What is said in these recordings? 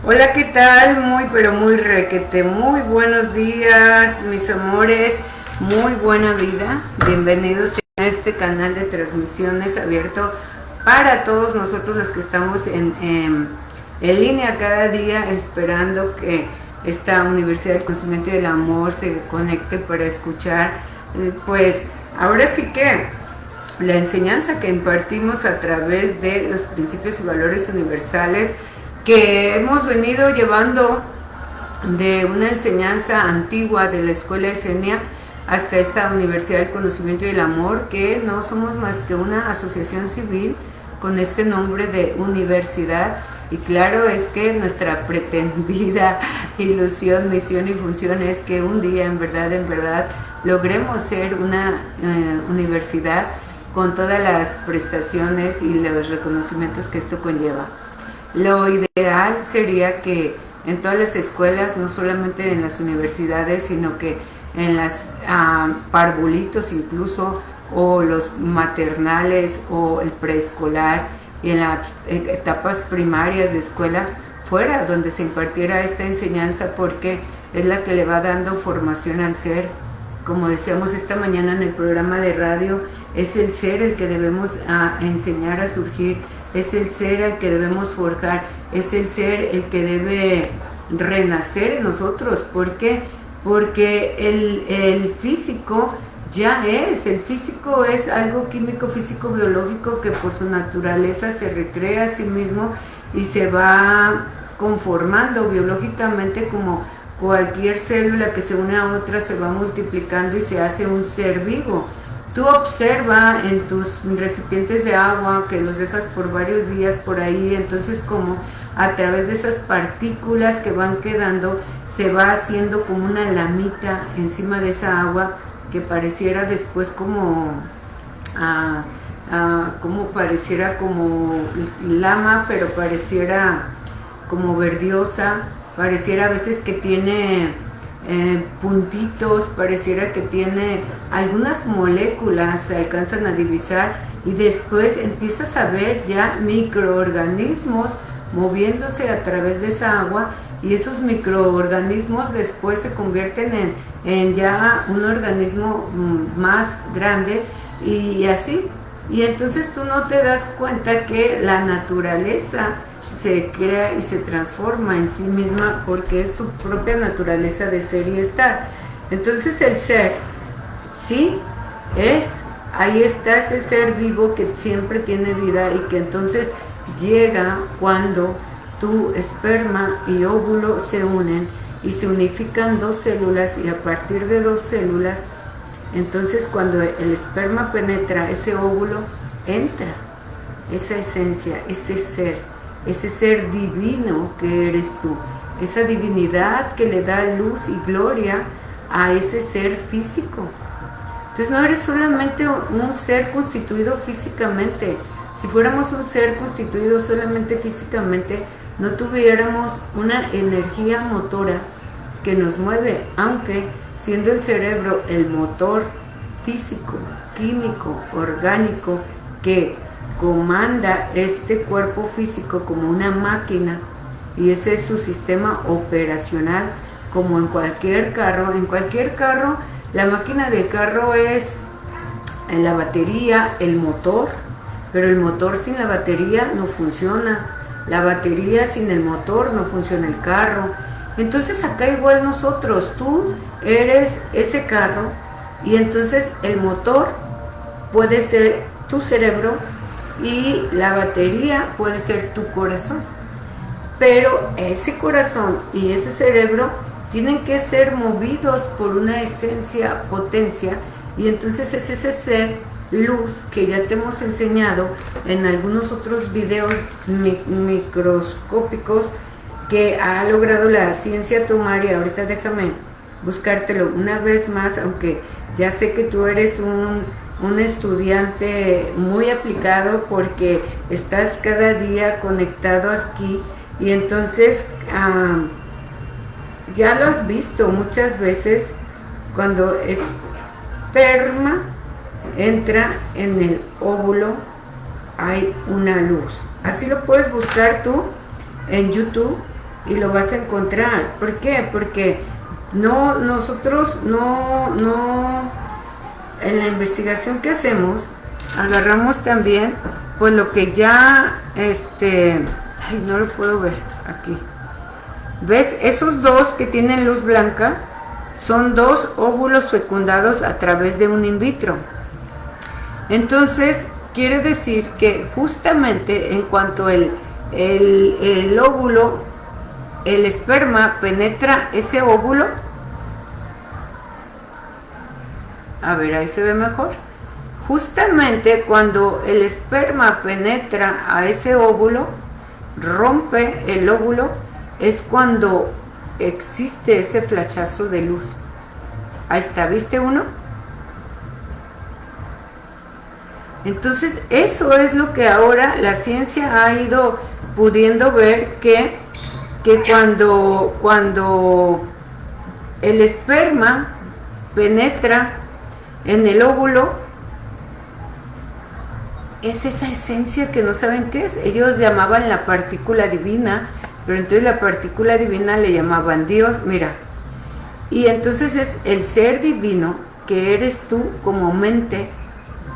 Hola, ¿qué tal? Muy, pero muy requete, muy buenos días, mis amores, muy buena vida. Bienvenidos a este canal de transmisiones abierto para todos nosotros los que estamos en línea cada día esperando que esta Universidad del Conocimiento y del Amor se conecte para escuchar, pues ahora sí que la enseñanza que impartimos a través de los principios y valores universales que hemos venido llevando de una enseñanza antigua de la escuela esenia hasta esta Universidad del Conocimiento y del Amor, que no somos más que una asociación civil con este nombre de universidad. Y claro, es que nuestra pretendida ilusión, misión y función es que un día en verdad logremos ser una universidad con todas las prestaciones y los reconocimientos que esto conlleva. Lo ideal sería que en todas las escuelas, no solamente en las universidades, sino que en las parvulitos incluso, o los maternales, o el preescolar, y en las etapas primarias de escuela, fuera donde se impartiera esta enseñanza, porque es la que le va dando formación al ser. Como decíamos esta mañana en el programa de radio, es el ser el que debemos enseñar a surgir, es el ser al que debemos forjar, es el ser el que debe renacer en nosotros. ¿Por qué? Porque el físico el físico es algo químico, físico, biológico, que por su naturaleza se recrea a sí mismo y se va conformando biológicamente como cualquier célula que se une a otra, se va multiplicando y se hace un ser vivo. Tú observa en tus recipientes de agua que los dejas por varios días por ahí, entonces como a través de esas partículas que van quedando se va haciendo como una lamita encima de esa agua que pareciera después como pareciera como lama, pero pareciera como verdiosa, pareciera a veces que tiene puntitos, pareciera que tiene algunas moléculas, se alcanzan a divisar, y después empiezas a ver ya microorganismos moviéndose a través de esa agua, y esos microorganismos después se convierten en ya un organismo más grande, y así. Y entonces tú no te das cuenta que la naturaleza se crea y se transforma en sí misma, porque es su propia naturaleza de ser y estar. Entonces el ser, sí, ahí está, es el ser vivo que siempre tiene vida, y que entonces llega cuando tu esperma y óvulo se unen y se unifican dos células, y a partir de dos células, entonces cuando el esperma penetra ese óvulo, entra esa esencia, ese ser divino que eres tú, esa divinidad que le da luz y gloria a ese ser físico. Entonces no eres solamente un ser constituido físicamente. Si fuéramos un ser constituido solamente físicamente, no tuviéramos una energía motora que nos mueve, aunque siendo el cerebro el motor físico, químico, orgánico, que comanda este cuerpo físico como una máquina, y ese es su sistema operacional, como en cualquier carro. En cualquier carro, la máquina del carro es la batería, el motor, pero el motor sin la batería no funciona, la batería sin el motor no funciona el carro. Entonces acá igual nosotros, tú eres ese carro, y entonces el motor puede ser tu cerebro y la batería puede ser tu corazón, pero ese corazón y ese cerebro tienen que ser movidos por una esencia, potencia, y entonces es ese ser luz que ya te hemos enseñado en algunos otros videos microscópicos que ha logrado la ciencia tomar. Y ahorita déjame buscártelo una vez más, aunque ya sé que tú eres un estudiante muy aplicado, porque estás cada día conectado aquí, y entonces ya lo has visto muchas veces. Cuando esperma entra en el óvulo, hay una luz. Así lo puedes buscar tú en YouTube, y lo vas a encontrar. ¿Por qué? Porque nosotros en la investigación que hacemos, agarramos también, pues lo que ya, ay, no lo puedo ver aquí. ¿Ves? Esos dos que tienen luz blanca son dos óvulos fecundados a través de un in vitro. Entonces, quiere decir que justamente en cuanto el óvulo, el esperma penetra ese óvulo, a ver, ahí se ve mejor. Justamente cuando el esperma penetra a ese óvulo, rompe el óvulo, es cuando existe ese flachazo de luz. Ahí está, ¿viste uno? Entonces, eso es lo que ahora la ciencia ha ido pudiendo ver, que cuando el esperma penetra en el óvulo, es esa esencia que no saben qué es. Ellos llamaban la partícula divina, pero entonces la partícula divina le llamaban Dios, mira. Y entonces es el ser divino que eres tú como mente,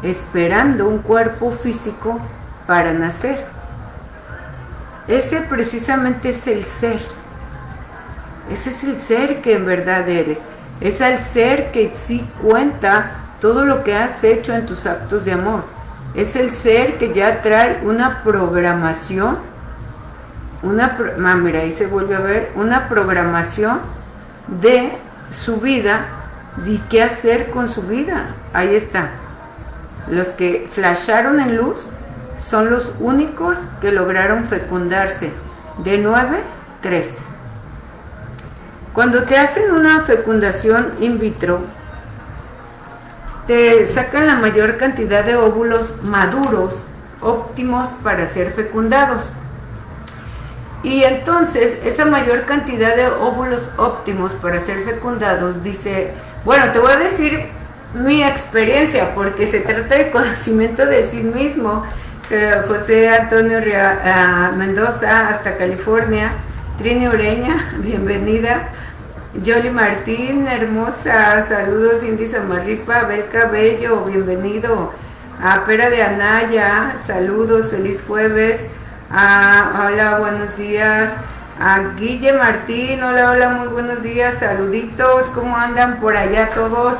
esperando un cuerpo físico para nacer. Ese precisamente es el ser. Ese es el ser que en verdad eres. Es el ser que sí cuenta todo lo que has hecho en tus actos de amor. Es el ser que ya trae una programación, mira, ahí se vuelve a ver, una programación de su vida y qué hacer con su vida. Ahí está. Los que flasharon en luz son los únicos que lograron fecundarse. De 9, 3. Cuando te hacen una fecundación in vitro, te sacan la mayor cantidad de óvulos maduros, óptimos para ser fecundados. Y entonces esa mayor cantidad de óvulos óptimos para ser fecundados, dice, bueno, te voy a decir mi experiencia, porque se trata de conocimiento de sí mismo. José Antonio Mendoza, hasta California. Trini Ureña, bienvenida. Yoli Martín, hermosa, saludos. Indy Samarripa, Abel Cabello, bienvenido. Pera de Anaya, saludos, feliz jueves. Hola, buenos días. Guille Martín, hola, muy buenos días, saluditos, ¿cómo andan por allá todos?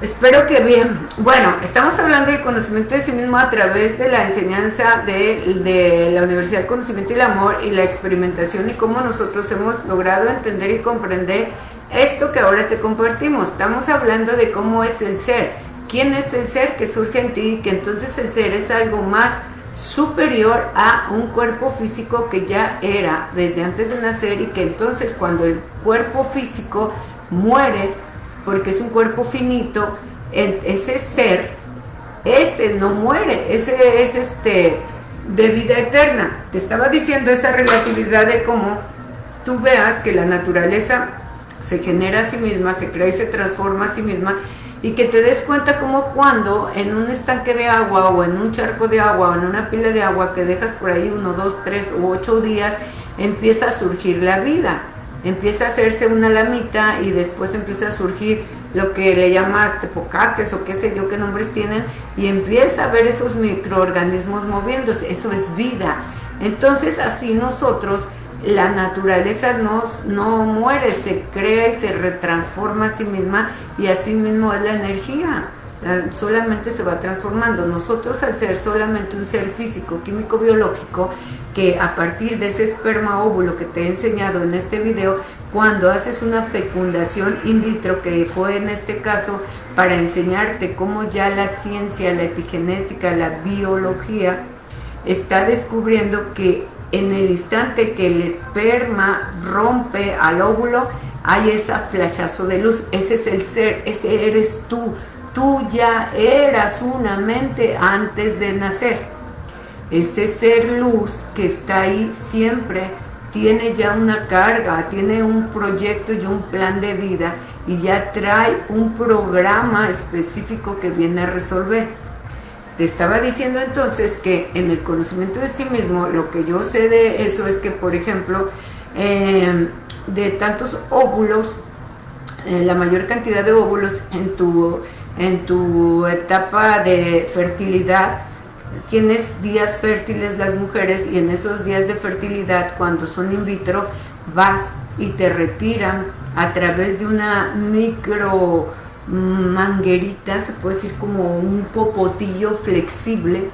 Espero que bien. Bueno, estamos hablando del conocimiento de sí mismo a través de la enseñanza de la Universidad del Conocimiento y el Amor y la experimentación, y cómo nosotros hemos logrado entender y comprender esto que ahora te compartimos. Estamos hablando de cómo es el ser. ¿Quién es el ser que surge en ti? Que entonces el ser es algo más superior a un cuerpo físico que ya era desde antes de nacer, y que entonces cuando el cuerpo físico muere, porque es un cuerpo finito, ese ser, ese no muere, ese es de vida eterna. Te estaba diciendo esa relatividad de cómo tú veas que la naturaleza se genera a sí misma, se crea y se transforma a sí misma, y que te des cuenta como cuando en un estanque de agua o en un charco de agua o en una pila de agua que dejas por ahí 1, 2, 3 u 8 días, empieza a surgir la vida. Empieza a hacerse una lamita y después empieza a surgir lo que le llamas tepocates o qué sé yo qué nombres tienen, y empieza a ver esos microorganismos moviéndose. Eso es vida. Entonces así nosotros, la naturaleza no muere, se crea y se retransforma a sí misma, y así mismo es la energía. Solamente se va transformando. Nosotros, al ser solamente un ser físico, químico, biológico, que a partir de ese esperma óvulo que te he enseñado en este video, cuando haces una fecundación in vitro, que fue en este caso para enseñarte cómo ya la ciencia, la epigenética, la biología está descubriendo que en el instante que el esperma rompe al óvulo, hay ese flachazo de luz. Ese es el ser, ese eres tú. Tú ya eras una mente antes de nacer. Este ser luz que está ahí siempre tiene ya una carga, tiene un proyecto y un plan de vida, y ya trae un programa específico que viene a resolver. Te estaba diciendo entonces que en el conocimiento de sí mismo, lo que yo sé de eso es que, por ejemplo, de tantos óvulos, la mayor cantidad de óvulos en tu etapa de fertilidad. Tienes días fértiles las mujeres, y en esos días de fertilidad, cuando son in vitro, vas y te retiran a través de una micro manguerita, se puede decir como un popotillo flexible,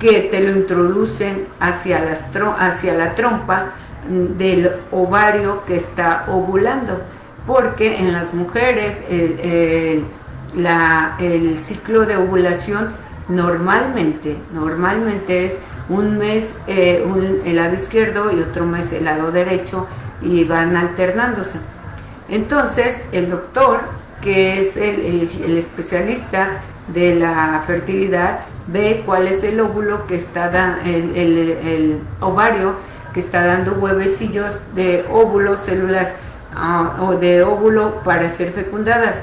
que te lo introducen hacia la trompa del ovario que está ovulando, porque en las mujeres el ciclo de ovulación normalmente es un mes el lado izquierdo y otro mes el lado derecho, y van alternándose. Entonces el doctor, que es el especialista de la fertilidad, ve cuál es el óvulo que está dando, el ovario que está dando huevecillos de óvulos, células o de óvulo para ser fecundadas.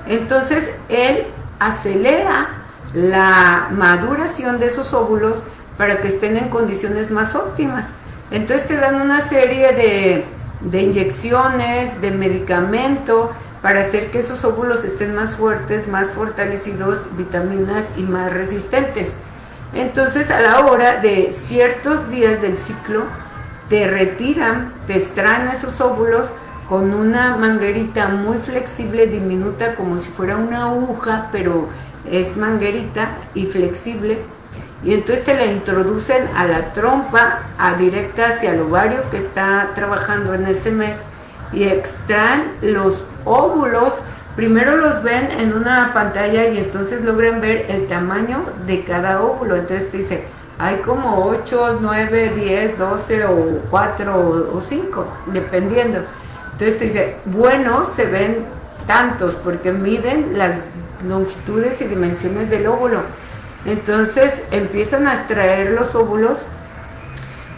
Entonces él acelera la maduración de esos óvulos para que estén en condiciones más óptimas. Entonces te dan una serie de inyecciones, de medicamento, para hacer que esos óvulos estén más fuertes, más fortalecidos, vitaminas y más resistentes. Entonces, a la hora de ciertos días del ciclo, te retiran, te extraen esos óvulos con una manguerita muy flexible, diminuta, como si fuera una aguja, pero es manguerita y flexible, y entonces te la introducen a la trompa, directa hacia el ovario que está trabajando en ese mes, y extraen los óvulos. Primero los ven en una pantalla y entonces logran ver el tamaño de cada óvulo. Entonces te dice, hay como 8, 9, 10, 12 o 4 o 5, dependiendo. Entonces te dice, bueno, se ven tantos porque miden las longitudes y dimensiones del óvulo. Entonces empiezan a extraer los óvulos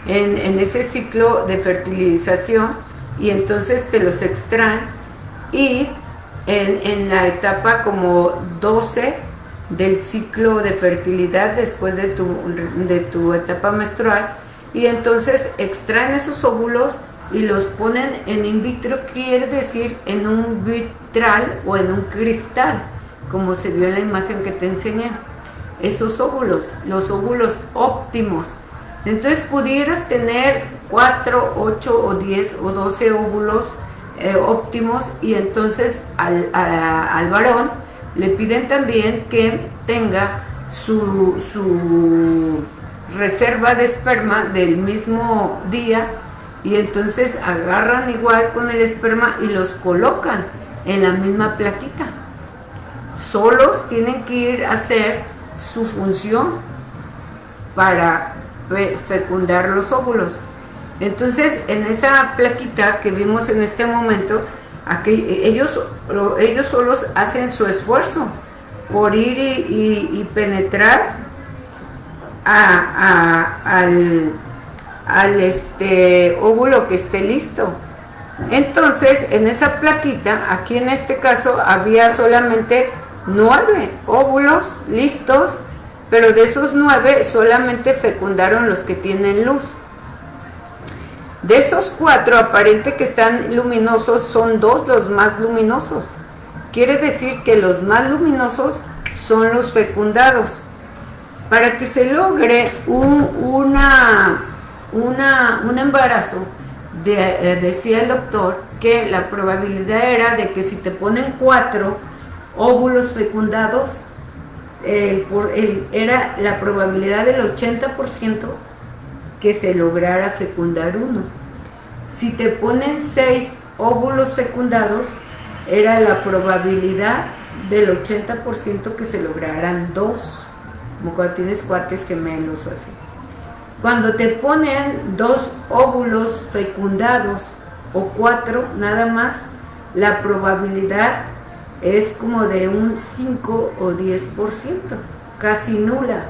en ese ciclo de fertilización, y entonces te los extraen, y en la etapa como 12 del ciclo de fertilidad, después de tu etapa menstrual, y entonces extraen esos óvulos y los ponen en in vitro, quiere decir en un vitral o en un cristal, como se vio en la imagen que te enseñé. Esos óvulos, los óvulos óptimos. Entonces pudieras tener 4, 8 o 10 o 12 óvulos óptimos, y entonces al varón le piden también que tenga su reserva de esperma del mismo día, y entonces agarran igual con el esperma y los colocan en la misma plaquita. Solos tienen que ir a hacer su función para fecundar los óvulos. Entonces, en esa plaquita que vimos en este momento, ellos solos hacen su esfuerzo por ir y penetrar al óvulo que esté listo. Entonces, en esa plaquita, aquí en este caso, había solamente 9 óvulos listos, pero de esos 9 solamente fecundaron los que tienen luz. De esos 4 aparente que están luminosos, son 2 los más luminosos. Quiere decir que los más luminosos son los fecundados. Para que se logre un embarazo, decía el doctor que la probabilidad era de que si te ponen 4 óvulos fecundados, era la probabilidad del 80% que se lograra fecundar uno. Si te ponen 6 óvulos fecundados, era la probabilidad del 80% que se lograran 2, como cuando tienes cuates gemelos o así. Cuando te ponen 2 óvulos fecundados o 4 nada más, la probabilidad es como de un 5 o 10%, casi nula.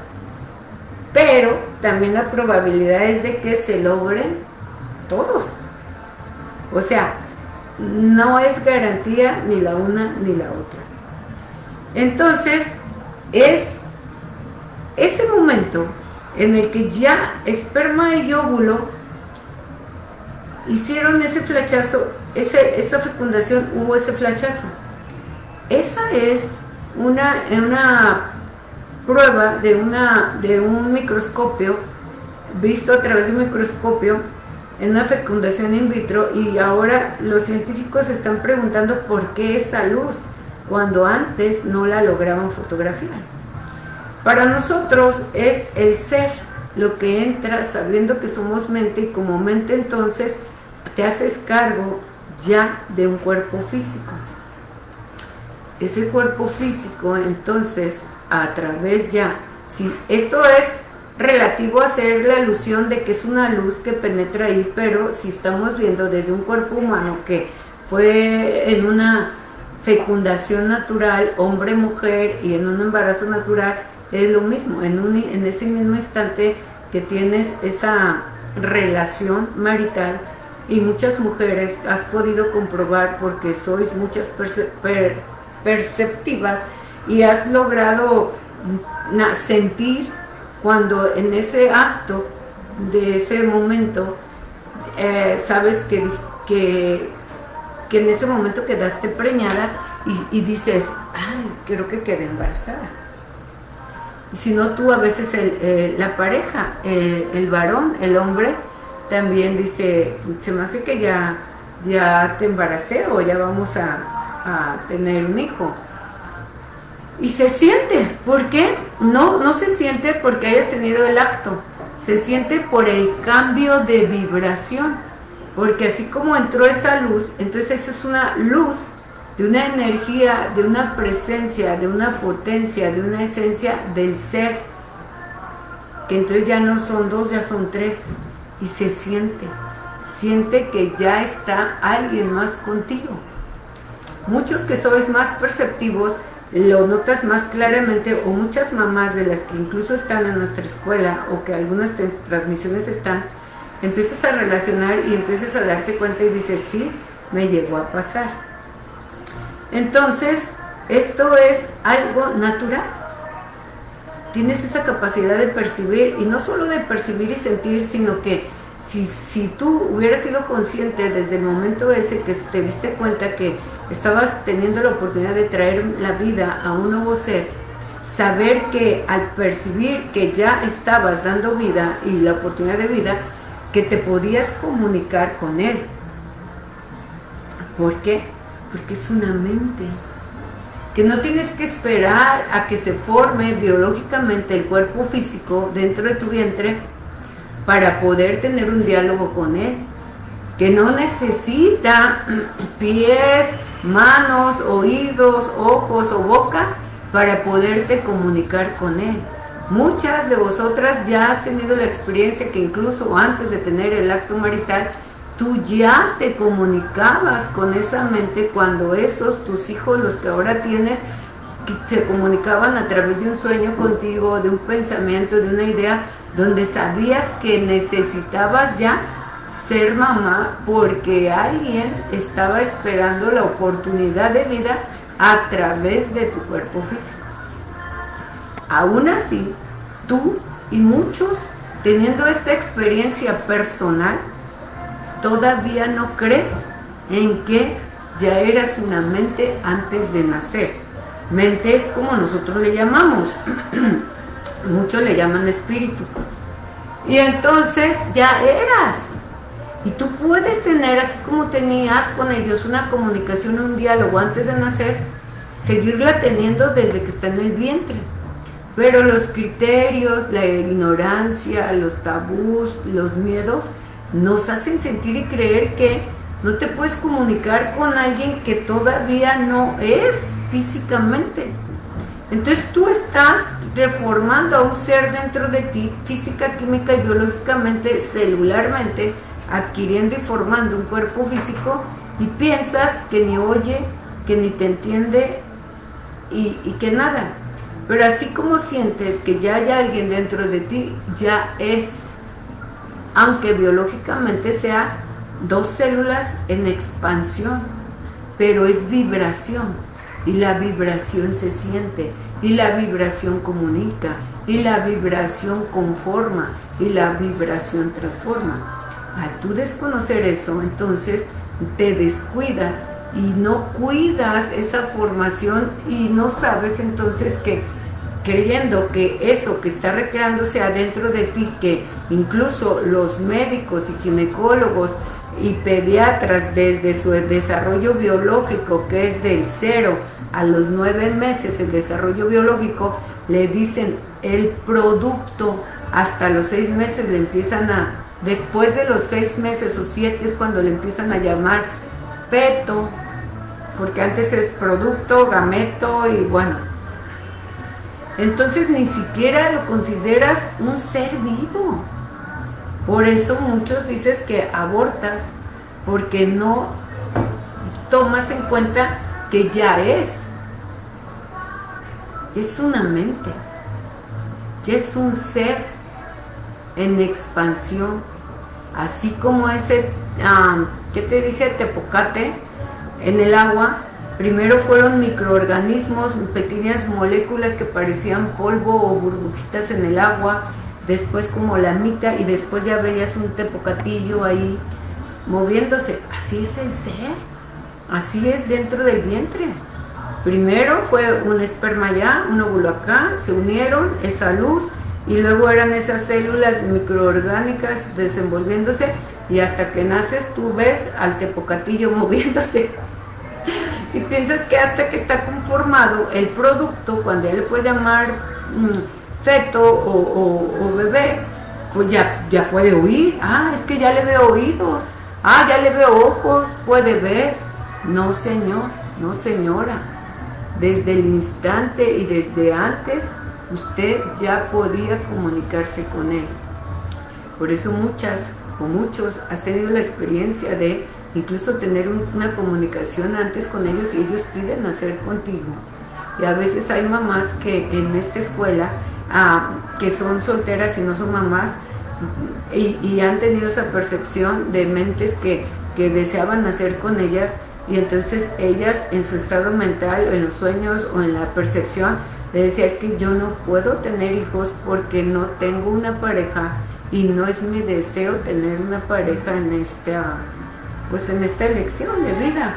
Pero también la probabilidad es de que se logren todos. O sea, no es garantía ni la una ni la otra. Entonces, es ese momento en el que ya esperma y óvulo hicieron ese flechazo, esa fecundación, hubo ese flechazo. Esa es una prueba de un microscopio, visto a través de un microscopio, en una fecundación in vitro, y ahora los científicos se están preguntando por qué esa luz, cuando antes no la lograban fotografiar. Para nosotros es el ser lo que entra sabiendo que somos mente, y como mente entonces te haces cargo ya de un cuerpo físico. Ese cuerpo físico entonces a través ya, si esto es relativo a hacer la alusión de que es una luz que penetra ahí, pero si estamos viendo desde un cuerpo humano que fue en una fecundación natural, hombre-mujer, y en un embarazo natural, es lo mismo, en ese mismo instante que tienes esa relación marital, y muchas mujeres has podido comprobar, porque sois muchas perceptivas, y has logrado sentir cuando en ese acto de ese momento sabes que en ese momento quedaste preñada y dices, ay, creo que quedé embarazada. Y si no, tú a veces la pareja, el varón, el hombre, también dice, se me hace que ya te embaracé, o ya vamos a tener un hijo. Y se siente. ¿Por qué? No se siente porque hayas tenido el acto. Se siente por el cambio de vibración. Porque así como entró esa luz, entonces esa es una luz de una energía, de una presencia, de una potencia, de una esencia del ser. Que entonces ya no son dos, ya son tres. Y se siente. Siente que ya está alguien más contigo. Muchos que sois más perceptivos lo notas más claramente, o muchas mamás de las que incluso están en nuestra escuela, o que algunas transmisiones están, empiezas a relacionar y empiezas a darte cuenta y dices, sí, me llegó a pasar. Entonces, esto es algo natural. Tienes esa capacidad de percibir, y no solo de percibir y sentir, sino que si tú hubieras sido consciente desde el momento ese que te diste cuenta que estabas teniendo la oportunidad de traer la vida a un nuevo ser, saber que al percibir que ya estabas dando vida y la oportunidad de vida, que te podías comunicar con él. ¿Por qué? Porque es una mente. Que no tienes que esperar a que se forme biológicamente el cuerpo físico dentro de tu vientre para poder tener un diálogo con él. Que no necesita pies, manos, oídos, ojos o boca para poderte comunicar con él. Muchas de vosotras ya has tenido la experiencia que incluso antes de tener el acto marital, tú ya te comunicabas con esa mente, cuando esos, tus hijos, los que ahora tienes, que se comunicaban a través de un sueño contigo, de un pensamiento, de una idea, donde sabías que necesitabas ya ser mamá, porque alguien estaba esperando la oportunidad de vida a través de tu cuerpo físico. Aún así, tú y muchos, teniendo esta experiencia personal, todavía no crees en que ya eras una mente antes de nacer. Mente es como nosotros le llamamos, muchos le llaman espíritu. Y entonces ya eras. Y tú puedes tener, así como tenías con ellos una comunicación, un diálogo antes de nacer, seguirla teniendo desde que está en el vientre. Pero los criterios, la ignorancia, los tabús, los miedos, nos hacen sentir y creer que no te puedes comunicar con alguien que todavía no es físicamente. Entonces tú estás reformando a un ser dentro de ti, física, química y biológicamente, celularmente, adquiriendo y formando un cuerpo físico, y piensas que ni oye, que ni te entiende y que nada. Pero así como sientes que ya hay alguien dentro de ti, ya es, aunque biológicamente sea dos células en expansión, pero es vibración, y la vibración se siente, y la vibración comunica, y la vibración conforma, y la vibración transforma. Al tú desconocer eso, entonces te descuidas y no cuidas esa formación y no sabes entonces que creyendo que eso que está recreándose adentro de ti, que incluso los médicos y ginecólogos y pediatras desde su desarrollo biológico, que es del 0 a los 9 meses el desarrollo biológico, le dicen el producto. Hasta los 6 meses le empiezan a, después de los 6 meses o 7 es cuando le empiezan a llamar feto, porque antes es producto, gameto y bueno. Entonces ni siquiera lo consideras un ser vivo. Por eso muchos dices que abortas, porque no tomas en cuenta que ya es una mente, ya es un ser en expansión, así como ese, ¿qué te dije? Tepocate en el agua. Primero fueron microorganismos, pequeñas moléculas que parecían polvo o burbujitas en el agua, después como lamita y después ya veías un tepocatillo ahí moviéndose. Así es el ser, así es dentro del vientre. Primero fue un esperma allá, un óvulo acá, se unieron, esa luz, y luego eran esas células microorgánicas desenvolviéndose y hasta que naces tú ves al tepocatillo moviéndose. Y piensas que hasta que está conformado el producto, cuando ya le puedes llamar feto o bebé, pues ya puede oír. Es que ya le veo oídos. Ya le veo ojos, puede ver. No, señor, no, señora. Desde el instante y desde antes, usted ya podía comunicarse con él. Por eso muchas o muchos has tenido la experiencia de incluso tener una comunicación antes con ellos y ellos piden hacer contigo. Y a veces hay mamás que en esta escuela, que son solteras y no son mamás, y han tenido esa percepción de mentes que deseaban hacer con ellas, y entonces ellas en su estado mental, en los sueños o en la percepción, le decía, es que yo no puedo tener hijos porque no tengo una pareja y no es mi deseo tener una pareja en esta elección de vida.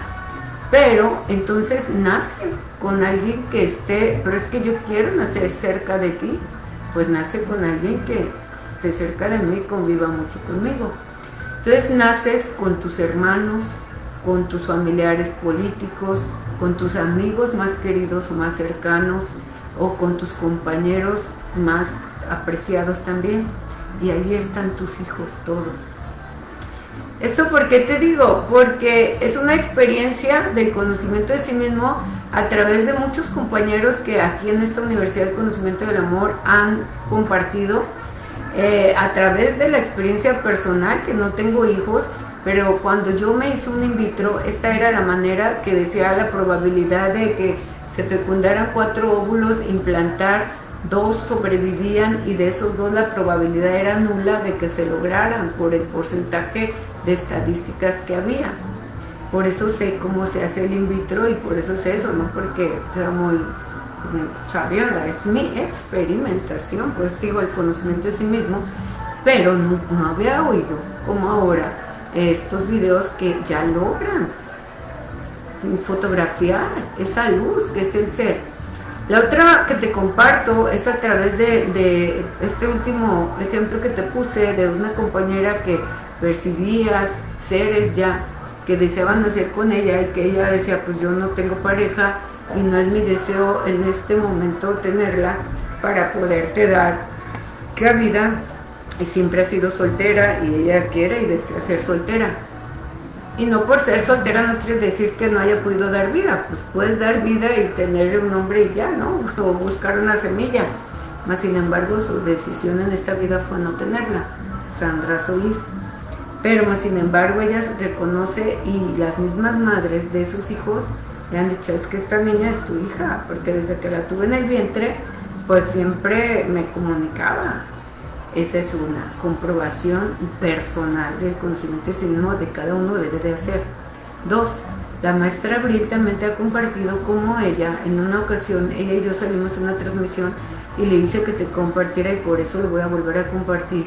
Pero entonces nace con alguien que esté, pero es que yo quiero nacer cerca de ti, pues nace con alguien que esté cerca de mí, conviva mucho conmigo. Entonces naces con tus hermanos, con tus familiares políticos, con tus amigos más queridos o más cercanos, o con tus compañeros más apreciados también, y ahí están tus hijos todos. ¿Esto por qué te digo? Porque es una experiencia del conocimiento de sí mismo a través de muchos compañeros que aquí en esta Universidad del Conocimiento del Amor han compartido, a través de la experiencia personal, que no tengo hijos, pero cuando yo me hice un in vitro, esta era la manera que decía la probabilidad de que se fecundaran 4 óvulos, implantar 2 sobrevivían y de esos 2 la probabilidad era nula de que se lograran por el porcentaje de estadísticas que había. Por eso sé cómo se hace el in vitro y por eso sé eso, no porque sea muy sabionda, es mi experimentación, por eso digo el conocimiento de sí mismo, pero no había oído como ahora estos videos que ya logran fotografiar esa luz que es el ser. La otra que te comparto es a través de este último ejemplo que te puse de una compañera que percibía seres ya que deseaban nacer con ella y que ella decía, pues yo no tengo pareja y no es mi deseo en este momento tenerla para poderte dar cabida, y siempre ha sido soltera y ella quiere y desea ser soltera. Y no por ser soltera no quiere decir que no haya podido dar vida, pues puedes dar vida y tener un hombre y ya, ¿no? O buscar una semilla. Mas sin embargo su decisión en esta vida fue no tenerla, Sandra Solís. Pero más sin embargo ella se reconoce y las mismas madres de sus hijos le han dicho, es que esta niña es tu hija, porque desde que la tuve en el vientre, pues siempre me comunicaba. Esa es una comprobación personal del conocimiento de sí mismo de cada uno debe de hacer. 2. La maestra Abril también te ha compartido cómo ella, en una ocasión, ella y yo salimos en una transmisión y le hice que te compartiera y por eso lo voy a volver a compartir.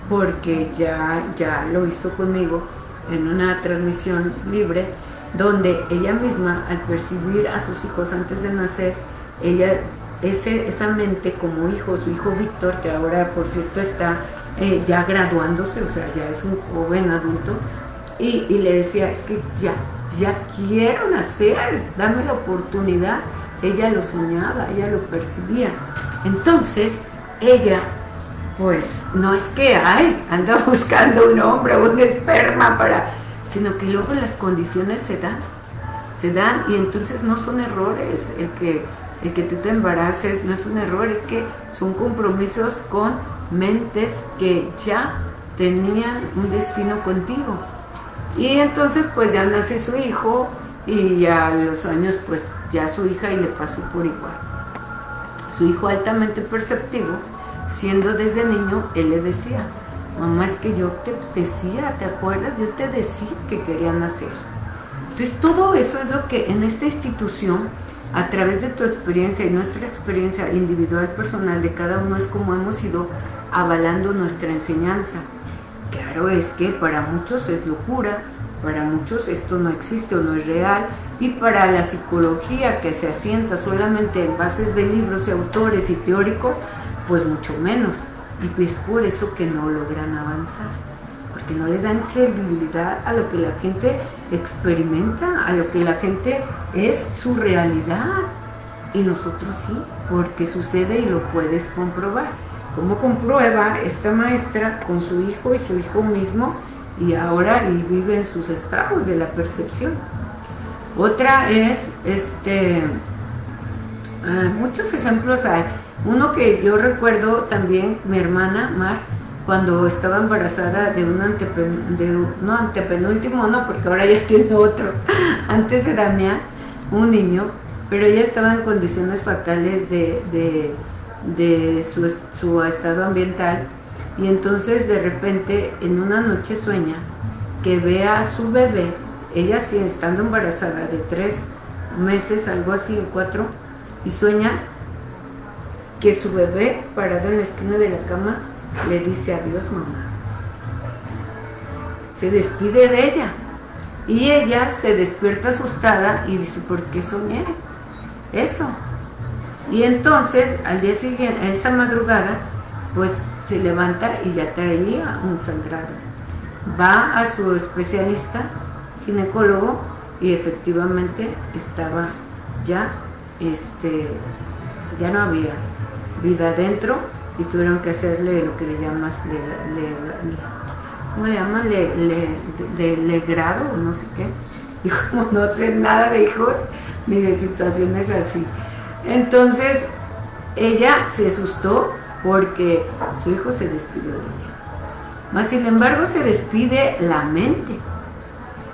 porque ya lo hizo conmigo en una transmisión libre, donde ella misma, al percibir a sus hijos antes de nacer, ella, esa mente como hijo, su hijo Víctor, que ahora por cierto está ya graduándose, o sea, ya es un joven adulto, y le decía, es que ya quiero nacer, dame la oportunidad. Ella lo soñaba, ella lo percibía. Entonces, ella, pues, no es que anda buscando un hombre o un esperma sino que luego las condiciones se dan y entonces no son errores. El que tú te embaraces no es un error, es que son compromisos con mentes que ya tenían un destino contigo. Y entonces pues ya nace su hijo y a los años pues ya su hija y le pasó por igual. Su hijo altamente perceptivo, siendo desde niño, él le decía, mamá, es que yo te decía, ¿te acuerdas? Yo te decía que quería nacer. Entonces todo eso es lo que en esta institución, a través de tu experiencia y nuestra experiencia individual, personal de cada uno, es como hemos ido avalando nuestra enseñanza. Claro, es que para muchos es locura, para muchos esto no existe o no es real, y para la psicología que se asienta solamente en bases de libros y autores y teóricos, pues mucho menos. Y es por eso que no logran avanzar, porque no le dan credibilidad a lo que la gente experimenta, a lo que la gente es su realidad. Y nosotros sí, porque sucede y lo puedes comprobar. ¿Cómo comprueba esta maestra con su hijo y su hijo mismo? Y ahora viven sus estados de la percepción. Otra es, muchos ejemplos hay. Uno que yo recuerdo también, mi hermana Mar, cuando estaba embarazada de un antepenúltimo, no, porque ahora ya tiene otro, antes de Damián, un niño, pero ella estaba en condiciones fatales de su estado ambiental, y entonces de repente en una noche sueña que ve a su bebé, ella sí estando embarazada de 3 meses, algo así, o 4, y sueña que su bebé parado en la esquina de la cama le dice adiós mamá, se despide de ella, y ella se despierta asustada y dice, ¿por qué soñé eso? Y entonces al día siguiente, esa madrugada, pues se levanta y ya traía un sangrado. Va a su especialista, ginecólogo, y efectivamente estaba ya no había vida adentro, y tuvieron que hacerle lo que le llamas ¿cómo le llaman? Legrado, no sé qué. Y como no sé nada de hijos ni de situaciones así, entonces ella se asustó porque su hijo se despidió de ella. Mas sin embargo se despide la mente.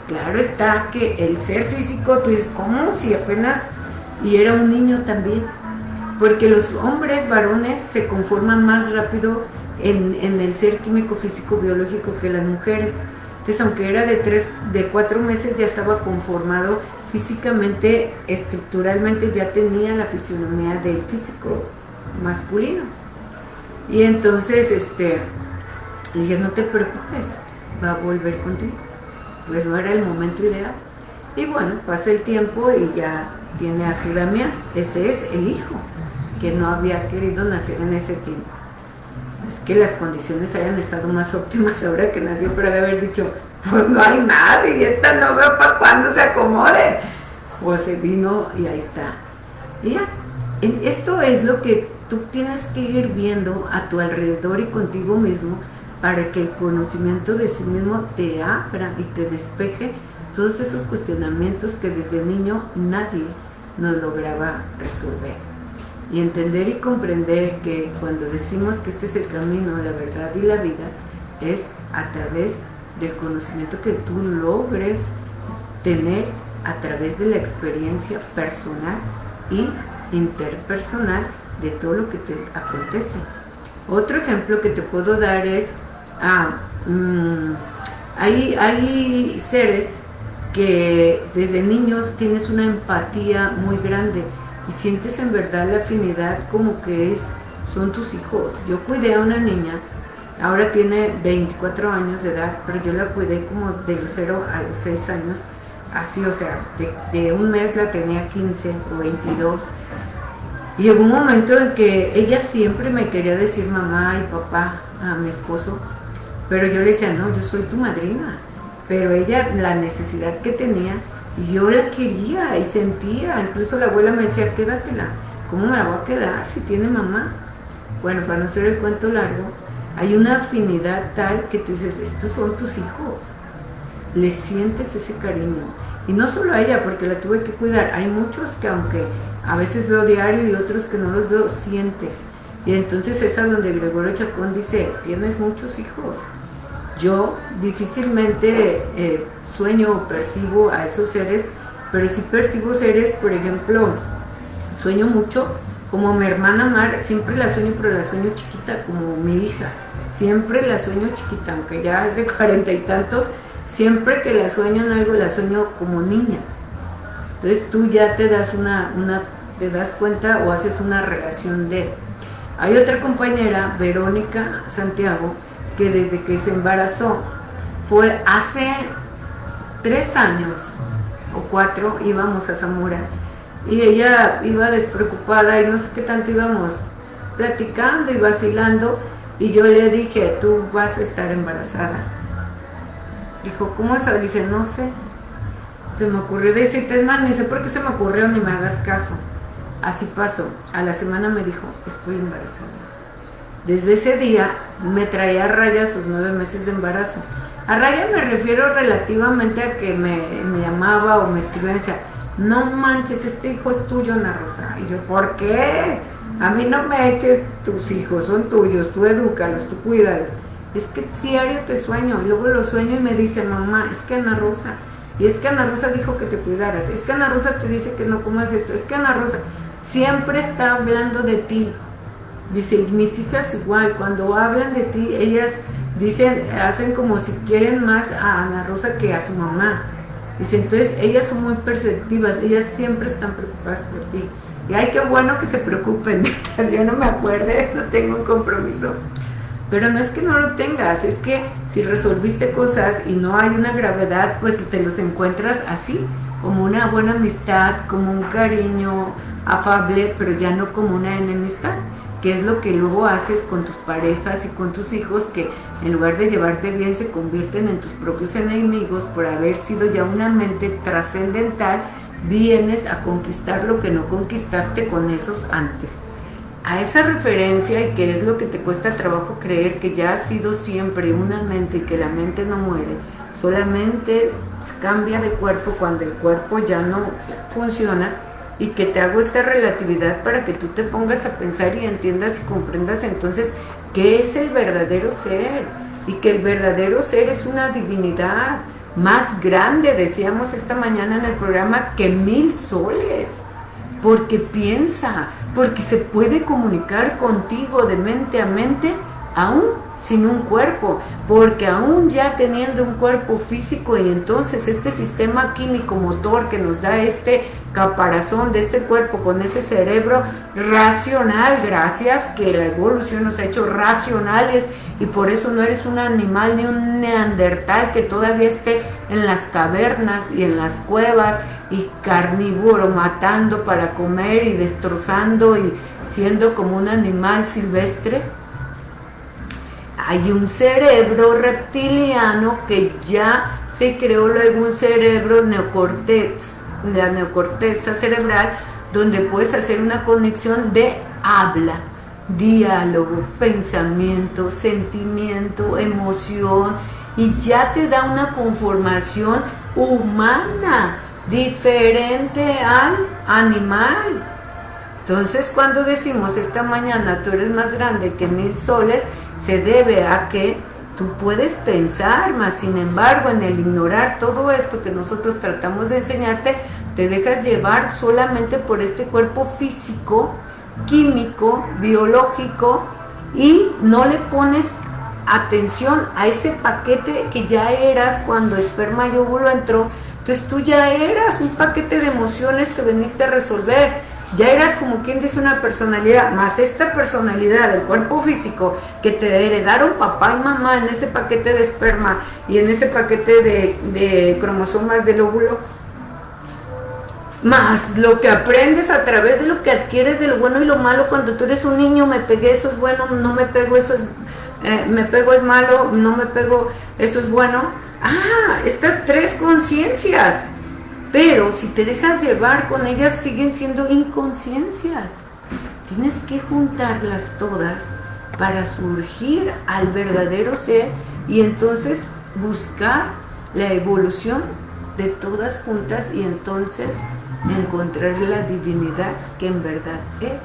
Claro está que el ser físico, tú dices, ¿cómo? Si apenas, y era un niño también, porque los hombres varones se conforman más rápido en el ser químico, físico, biológico que las mujeres. Entonces, aunque era de 4 meses, ya estaba conformado físicamente, estructuralmente, ya tenía la fisionomía del físico masculino. Y entonces le dije, no te preocupes, va a volver contigo. Pues no era el momento ideal. Y bueno, pasa el tiempo y ya tiene a su Damián. Ese es el hijo que no había querido nacer en ese tiempo. Es que las condiciones hayan estado más óptimas ahora que nació, pero de haber dicho, pues no hay más y esta no veo para cuándo se acomode. Pues se vino y ahí está. Y ya, esto es lo que tú tienes que ir viendo a tu alrededor y contigo mismo, para que el conocimiento de sí mismo te abra y te despeje todos esos cuestionamientos que desde niño nadie nos lograba resolver. Y entender y comprender que cuando decimos que este es el camino, la verdad y la vida, es a través del conocimiento que tú logres tener a través de la experiencia personal y interpersonal de todo lo que te acontece. Otro ejemplo que te puedo dar es, hay seres que desde niños tienes una empatía muy grande y sientes en verdad la afinidad como que son tus hijos. Yo cuidé a una niña ahora tiene 24 años de edad, pero yo la cuidé como de los 0 a los 6 años, así, o sea, de un mes la tenía 15 o 22. Y llegó un momento en que ella siempre me quería decir mamá y papá a mi esposo, pero yo le decía, no, yo soy tu madrina. Pero ella, la necesidad que tenía, yo la quería y sentía, incluso la abuela me decía, quédatela, ¿cómo me la voy a quedar si tiene mamá? Bueno, para no hacer el cuento largo, hay una afinidad tal que tú dices, estos son tus hijos, le sientes ese cariño. Y no solo a ella, porque la tuve que cuidar, hay muchos que aunque a veces veo diario y otros que no los veo, sientes. Y entonces es a donde Gregorio Chacón dice, tienes muchos hijos. Yo difícilmente sueño o percibo a esos seres, pero sí percibo seres, por ejemplo, sueño mucho, como mi hermana Mar, siempre la sueño, pero la sueño chiquita, como mi hija. Siempre la sueño chiquita, aunque ya es de 40 y tantos, siempre que la sueño en algo, la sueño como niña. Entonces tú ya te das te das cuenta o haces una relación de. Hay otra compañera, Verónica Santiago, que desde que se embarazó, fue hace 3 años o 4, íbamos a Zamora, y ella iba despreocupada y no sé qué tanto íbamos platicando y vacilando, y yo le dije, tú vas a estar embarazada. Dijo, ¿cómo es? Le dije, no sé. Se me ocurrió decirte, es más, ni sé por qué se me ocurrió, ni me hagas caso. Así pasó. A la semana me dijo, estoy embarazada. Desde ese día me traía a raya sus 9 meses de embarazo. A raya me refiero relativamente a que me llamaba o me escribía y decía, no manches, este hijo es tuyo, Ana Rosa. Y yo, ¿por qué? A mí no me eches tus hijos, son tuyos, tú edúcalos, tú cuídalos. Es que diario te sueño, y luego lo sueño y me dice, mamá, es que Ana Rosa, y es que Ana Rosa dijo que te cuidaras, es que Ana Rosa te dice que no comas esto, es que Ana Rosa siempre está hablando de ti. Dice, mis hijas igual, cuando hablan de ti, ellas dicen, hacen como si quieren más a Ana Rosa que a su mamá. Dice, entonces ellas son muy perceptivas, ellas siempre están preocupadas por ti. Y ay, qué bueno que se preocupen, yo no me acuerde, no tengo un compromiso. Pero no es que no lo tengas, es que si resolviste cosas y no hay una gravedad, pues te los encuentras así, como una buena amistad, como un cariño afable, pero ya no como una enemistad, que es lo que luego haces con tus parejas y con tus hijos, que en lugar de llevarte bien se convierten en tus propios enemigos por haber sido ya una mente trascendental, vienes a conquistar lo que no conquistaste con esos antes. A esa referencia, y que es lo que te cuesta trabajo creer, que ya ha sido siempre una mente y que la mente no muere, solamente cambia de cuerpo cuando el cuerpo ya no funciona, y que te hago esta relatividad para que tú te pongas a pensar y entiendas y comprendas entonces qué es el verdadero ser, y que el verdadero ser es una divinidad más grande, decíamos esta mañana en el programa, que 1000 soles, porque piensa, porque se puede comunicar contigo de mente a mente, aún sin un cuerpo, porque aún ya teniendo un cuerpo físico, y entonces este sistema químico motor que nos da este caparazón de este cuerpo con ese cerebro racional, gracias que la evolución nos ha hecho racionales, y por eso no eres un animal ni un neandertal que todavía esté en las cavernas y en las cuevas y carnívoro, matando para comer y destrozando y siendo como un animal silvestre. Hay un cerebro reptiliano que ya se creó, luego un cerebro neocortex, la neocorteza cerebral, donde puedes hacer una conexión de habla, diálogo, pensamiento, sentimiento, emoción, y ya te da una conformación humana diferente al animal. Entonces, cuando decimos esta mañana tú eres más grande que 1000 soles, se debe a que tú puedes pensar, mas sin embargo, en el ignorar todo esto que nosotros tratamos de enseñarte, te dejas llevar solamente por este cuerpo físico, químico, biológico, y no le pones atención a ese paquete que ya eras cuando esperma y óvulo entró. Entonces tú ya eras un paquete de emociones que veniste a resolver. Ya eras como quien dice una personalidad, más esta personalidad del cuerpo físico que te heredaron papá y mamá en ese paquete de esperma y en ese paquete de cromosomas del óvulo, más lo que aprendes a través de lo que adquieres de lo bueno y lo malo. Cuando tú eres un niño, me pegué, eso es bueno, no me pego, eso es me pego es malo, no me pego, eso es bueno. Estas tres conciencias, pero si te dejas llevar con ellas siguen siendo inconsciencias. Tienes que juntarlas todas para surgir al verdadero ser y entonces buscar la evolución de todas juntas y entonces encontrar la divinidad que en verdad eres.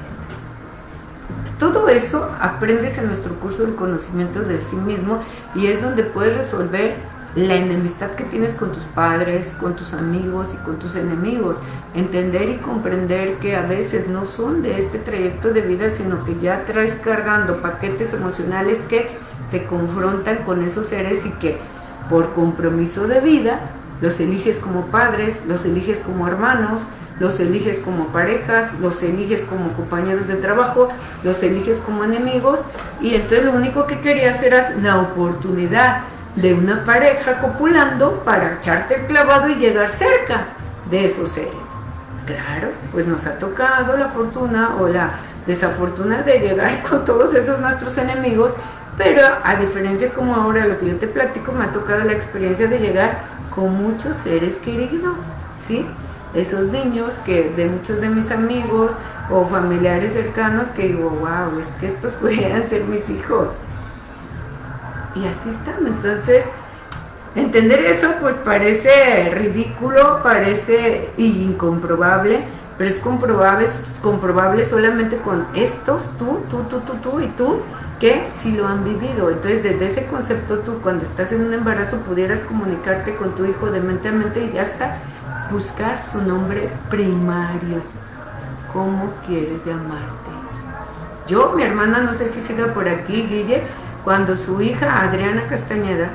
Todo eso aprendes en nuestro curso del conocimiento de sí mismo y es donde puedes resolver la enemistad que tienes con tus padres, con tus amigos y con tus enemigos. Entender y comprender que a veces no son de este trayecto de vida, sino que ya traes cargando paquetes emocionales que te confrontan con esos seres y que por compromiso de vida los eliges como padres, los eliges como hermanos, los eliges como parejas, los eliges como compañeros de trabajo, los eliges como enemigos, y entonces lo único que querías era la oportunidad de una pareja copulando para echarte el clavado y llegar cerca de esos seres. Claro, pues nos ha tocado la fortuna o la desafortuna de llegar con todos esos nuestros enemigos, pero a diferencia como ahora lo que yo te platico, me ha tocado la experiencia de llegar con muchos seres queridos, ¿sí? Esos niños que de muchos de mis amigos o familiares cercanos que digo, wow, es que estos pudieran ser mis hijos. Y así están. Entonces, entender eso pues parece ridículo, parece incomprobable, pero es comprobable solamente con estos, tú y tú, que sí lo han vivido. Entonces, desde ese concepto, tú cuando estás en un embarazo pudieras comunicarte con tu hijo de mente a mente y ya está, buscar su nombre primario. ¿Cómo quieres llamarte? Yo, mi hermana, no sé si siga por aquí, Guille, cuando su hija Adriana Castañeda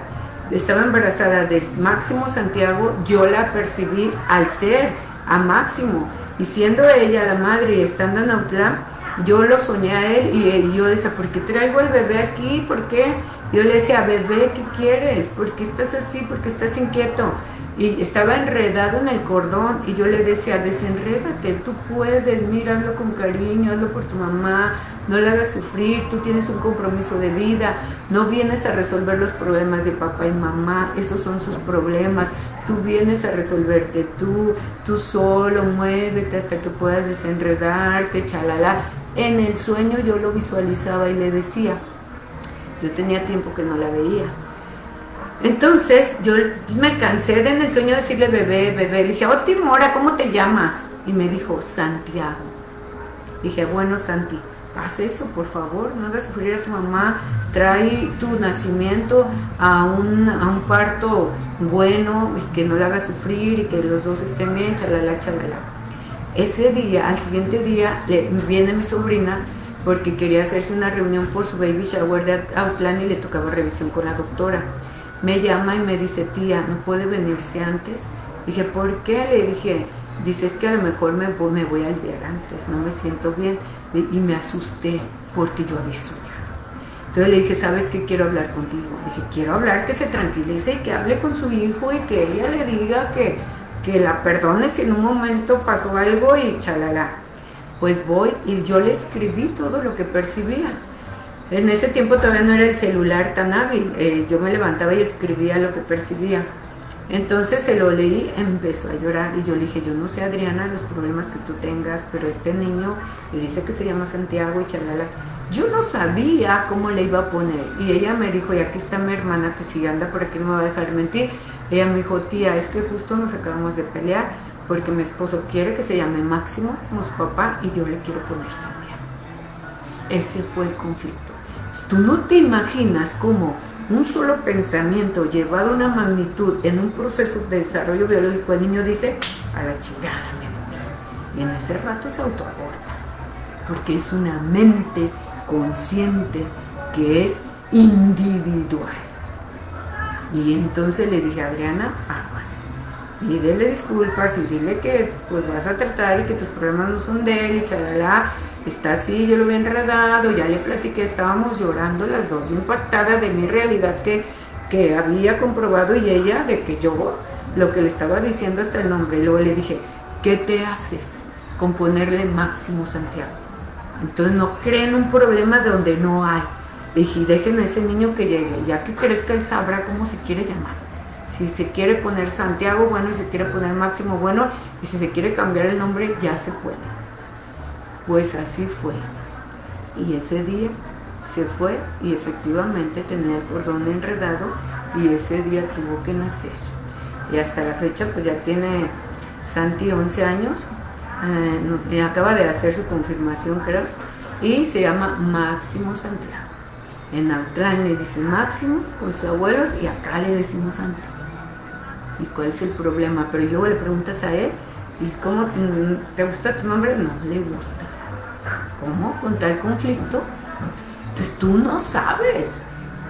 estaba embarazada de Máximo Santiago, yo la percibí al ser, a Máximo, y siendo ella la madre y estando en Autlán, yo lo soñé a él y yo decía, ¿por qué traigo el bebé aquí? ¿Por qué? Yo le decía, bebé, ¿qué quieres? ¿Por qué estás así? ¿Por qué estás inquieto? Y estaba enredado en el cordón y yo le decía, desenrédate, tú puedes, mira, hazlo con cariño, hazlo por tu mamá, no la hagas sufrir, tú tienes un compromiso de vida, no vienes a resolver los problemas de papá y mamá, esos son sus problemas, tú vienes a resolverte tú solo, muévete hasta que puedas desenredarte, chalala. En el sueño yo lo visualizaba y le decía, yo tenía tiempo que no la veía. Entonces yo me cansé de en el sueño decirle bebé, le dije, oh Timora, ¿cómo te llamas? Y me dijo, Santiago. Dije, bueno Santi, haz eso por favor, no hagas sufrir a tu mamá, trae tu nacimiento a un parto bueno y que no la hagas sufrir y que los dos estén bien, chalala. Ese día, al siguiente día, viene mi sobrina porque quería hacerse una reunión por su baby shower de Autlán y le tocaba revisión con la doctora. Me llama y me dice, tía, ¿no puede venirse antes? Dije, ¿por qué? Le dije, dice, es que a lo mejor me voy a aliviar antes, no me siento bien. Y me asusté porque yo había soñado. Entonces le dije, ¿sabes qué? Quiero hablar contigo. Dije, quiero hablar, que se tranquilice y que hable con su hijo y que ella le diga que la perdone si en un momento pasó algo y chalala. Pues voy y yo le escribí todo lo que percibía. En ese tiempo todavía no era el celular tan hábil, yo me levantaba y escribía lo que percibía. Entonces se lo leí, empezó a llorar y yo le dije, yo no sé Adriana los problemas que tú tengas, pero este niño le dice que se llama Santiago y chalala. Yo no sabía cómo le iba a poner y ella me dijo, y aquí está mi hermana que si anda por aquí no me va a dejar mentir. Ella me dijo, tía, es que justo nos acabamos de pelear porque mi esposo quiere que se llame Máximo como su papá y yo le quiero poner Santiago. Ese fue el conflicto. Tú no te imaginas cómo un solo pensamiento llevado a una magnitud en un proceso de desarrollo biológico, el niño dice, a la chingada me voy. Y en ese rato se autoaborta, porque es una mente consciente que es individual. Y entonces le dije, Adriana, aguas, pídele disculpas y dile que pues vas a tratar y que tus problemas no son de él y chalala, está así, yo lo había enredado, ya le platiqué, estábamos llorando las dos, yo impactada de mi realidad que había comprobado y ella de que yo lo que le estaba diciendo hasta el nombre, y luego le dije, ¿qué te haces con ponerle Máximo Santiago? Entonces no creen un problema de donde no hay. Le dije, dejen a ese niño que llegue, ya que crezca él sabrá cómo se quiere llamar. Si se quiere poner Santiago, bueno, y se quiere poner Máximo, bueno, y si se quiere cambiar el nombre, ya se puede. Pues así fue. Y ese día se fue y efectivamente tenía el cordón enredado y ese día tuvo que nacer. Y hasta la fecha pues ya tiene Santi 11 años, acaba de hacer su confirmación, creo, y se llama Máximo Santiago. En Autlán le dicen Máximo con sus abuelos y acá le decimos Santi. ¿Y cuál es el problema? Pero luego le preguntas a él, ¿y cómo te gusta tu nombre? No le gusta. ¿Cómo? Con tal conflicto. Entonces tú no sabes.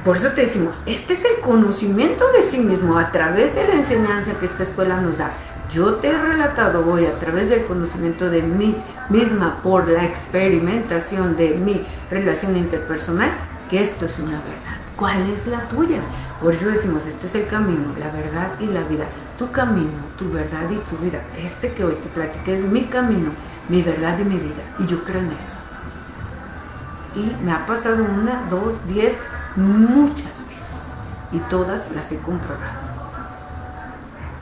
Por eso te decimos, este es el conocimiento de sí mismo a través de la enseñanza que esta escuela nos da. Yo te he relatado hoy a través del conocimiento de mí misma por la experimentación de mi relación interpersonal que esto es una verdad. ¿Cuál es la tuya? Por eso decimos, este es el camino, la verdad y la vida. Tu camino, tu verdad y tu vida. Este que hoy te platiqué es mi camino, mi verdad y mi vida. Y yo creo en eso. Y me ha pasado 1, 2, 10, muchas veces. Y todas las he comprobado.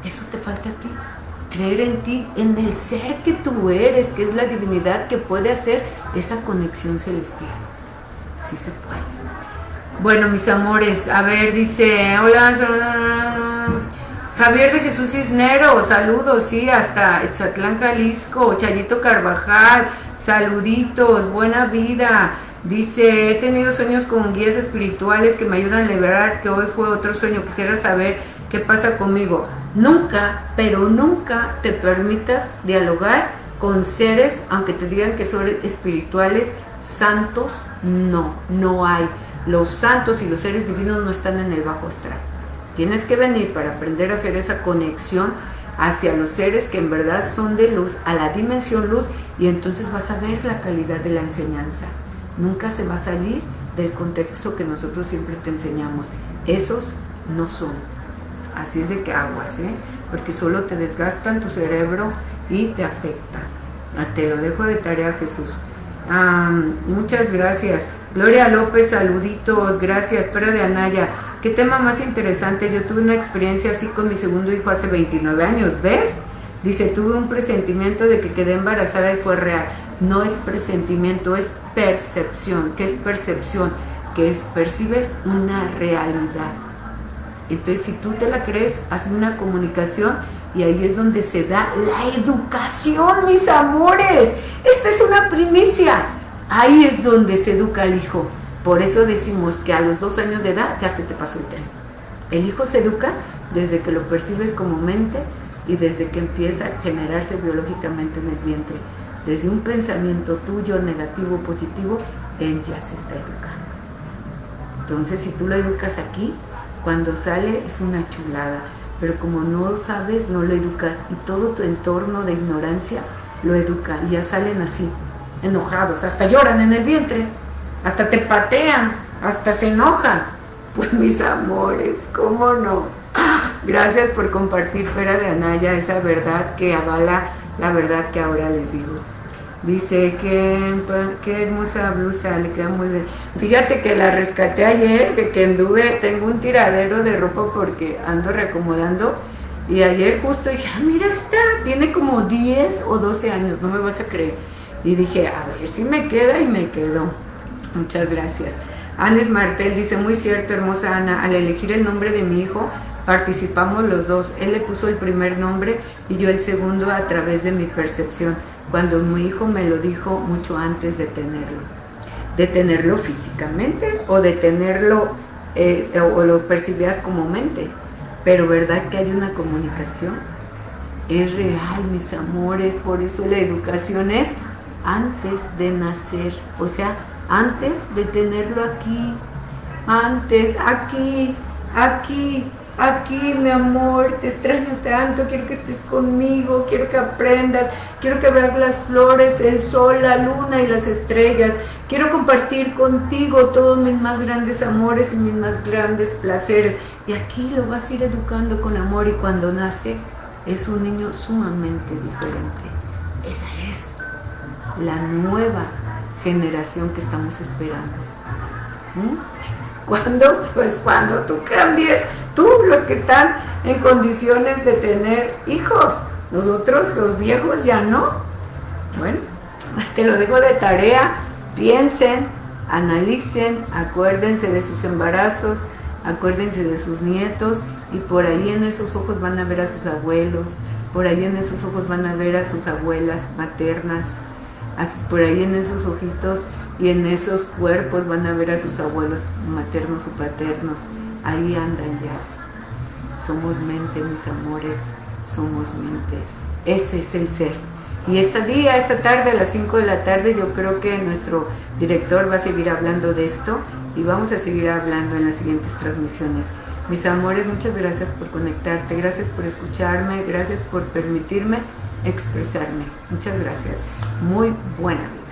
Eso te falta a ti. Creer en ti, en el ser que tú eres, que es la divinidad que puede hacer esa conexión celestial. Sí se puede. Bueno, mis amores, a ver, dice, hola, Javier de Jesús Cisneros, saludos, sí, hasta Etzatlán, Jalisco, Chayito Carvajal, saluditos, buena vida. Dice, he tenido sueños con guías espirituales que me ayudan a liberar, que hoy fue otro sueño, quisiera saber qué pasa conmigo. Nunca, pero nunca te permitas dialogar con seres, aunque te digan que son espirituales, santos, no hay. Los santos y los seres divinos no están en el bajo astral. Tienes que venir para aprender a hacer esa conexión hacia los seres que en verdad son de luz, a la dimensión luz, y entonces vas a ver la calidad de la enseñanza. Nunca se va a salir del contexto que nosotros siempre te enseñamos. Esos no son. Así es de que aguas, porque solo te desgastan tu cerebro y te afecta. Te lo dejo de tarea, Jesús. Muchas gracias. Gloria López, saluditos, gracias. Pera de Anaya, qué tema más interesante. Yo tuve una experiencia así con mi segundo hijo hace 29 años, ¿ves? Dice, tuve un presentimiento de que quedé embarazada y fue real. No es presentimiento, es percepción. ¿Qué es percepción? Que es, percibes una realidad. Entonces, si tú te la crees, haz una comunicación y ahí es donde se da la educación, mis amores. Esta es una primicia. Ahí es donde se educa al hijo. Por eso decimos que a los 2 años de edad ya se te pasó el tren. El hijo se educa desde que lo percibes como mente y desde que empieza a generarse biológicamente en el vientre. Desde un pensamiento tuyo negativo o positivo, él ya se está educando. Entonces, si tú lo educas aquí, cuando sale es una chulada. Pero como no lo sabes, no lo educas. Y todo tu entorno de ignorancia lo educa. Y ya salen así, enojados. Hasta lloran en el vientre. Hasta te patean. Hasta se enojan. Pues mis amores, ¿cómo no? Gracias por compartir, Pera de Anaya, esa verdad que avala la verdad que ahora les digo. Dice qué hermosa blusa, le queda muy bien. Fíjate que la rescaté ayer, de que anduve, tengo un tiradero de ropa porque ando reacomodando. Y ayer justo dije, mira esta, tiene como 10 o 12 años, no me vas a creer. Y dije, a ver si me queda, y me quedó. Muchas gracias. Anes Martel dice, muy cierto, hermosa Ana, al elegir el nombre de mi hijo, participamos los dos. Él le puso el primer nombre y yo el segundo a través de mi percepción. Cuando mi hijo me lo dijo mucho antes de tenerlo físicamente o de tenerlo o lo percibías como mente, pero verdad que hay una comunicación, es real, mis amores. Por eso la educación es antes de nacer, o sea, antes de tenerlo aquí, antes, aquí, aquí, mi amor, te extraño tanto, quiero que estés conmigo, quiero que aprendas, quiero que veas las flores, el sol, la luna y las estrellas, quiero compartir contigo todos mis más grandes amores y mis más grandes placeres. Y aquí lo vas a ir educando con amor, y cuando nace es un niño sumamente diferente. Esa es la nueva generación que estamos esperando. ¿Cuándo? Pues cuando tú cambies, tú, los que están en condiciones de tener hijos. Nosotros los viejos ya no. Bueno, te lo dejo de tarea. Piensen, analicen, acuérdense de sus embarazos, acuérdense de sus nietos, y por ahí en esos ojos van a ver a sus abuelos, por ahí en esos ojos van a ver a sus abuelas maternas, por ahí en esos ojitos y en esos cuerpos van a ver a sus abuelos maternos o paternos. Ahí andan ya. Somos mente, mis amores, somos mente. Ese es el ser. Y esta tarde a las 5 de la tarde, yo creo que nuestro director va a seguir hablando de esto, y vamos a seguir hablando en las siguientes transmisiones. Mis amores, muchas gracias por conectarte, gracias por escucharme, gracias por permitirme expresarme. Muchas gracias. Muy buena vida.